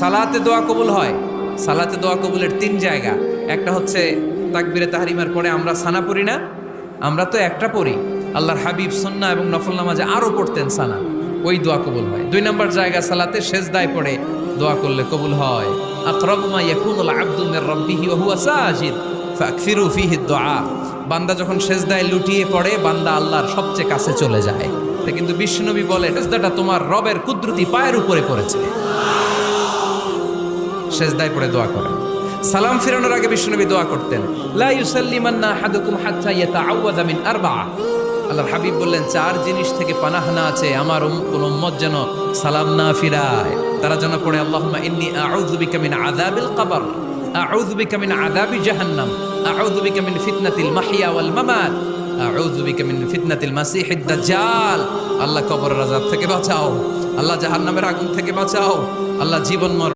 সালাতে দোয়া কবুল হয়। সালাতে দোয়া কবুলের তিন জায়গা। একটা হচ্ছে তাকবীরে তাহরিমার পরে আমরা সানা পড়ি না, আমরা তো একটা পড়ি, আল্লাহর হাবিব সুন্নাহ এবং নফল নামাজে আরো পড়তেন সানা, ওই দোয়া কবুল হয়। দুই নম্বর জায়গা সালাতে সেজদায় পড়ে দোয়া করলে কবুল হয়। আকরাবু মা ইয়াকুনুল আবদু মির রাব্বিহি ওয়া হুয়া সাজিদ ফাকসিরু ফীহি দুআ। বান্দা যখন সেজদায় লুটিয়ে পড়ে বান্দা আল্লাহর সবচেয়ে কাছে চলে যায়। তা কিন্তু বিশ্বনবী বলে সেজদাটা তোমার রবের কুদরতি পায়ের উপরে পড়েছে। সেজদায় পড়ে দোয়া করেন। সালাম ফিরানোর আগে বিশ্বনবী দোয়া করতেন, লা ইউসাল্লিমান্না আহাদুকুম হাত্তা ইয়াতাআওয়াযা মিন আরবা'a। আল্লাহর হাবিব বললেন, চার জিনিস থেকে পানাহ না আছে আমার কোন উম্মত যেন সালাম না ফিরায়। তারা যেন পড়ে, আল্লাহুম্মা ইন্নী আউযু বিকা মিন আযাবিল কবর, আউযু বিকা মিন আযাবি জাহান্নাম, আউযু বিকা মিন ফিতনাতিল মাহইয়া ওয়াল মামাত, আউযু বিকা মিন ফিতনাতিল মাসিহিদ দাজ্জাল। আল্লাহ কবরের আযাব থেকে বাঁচাও, আল্লাহ জাহান্নামের আগুন থেকে বাঁচাও, আল্লাহ জীবন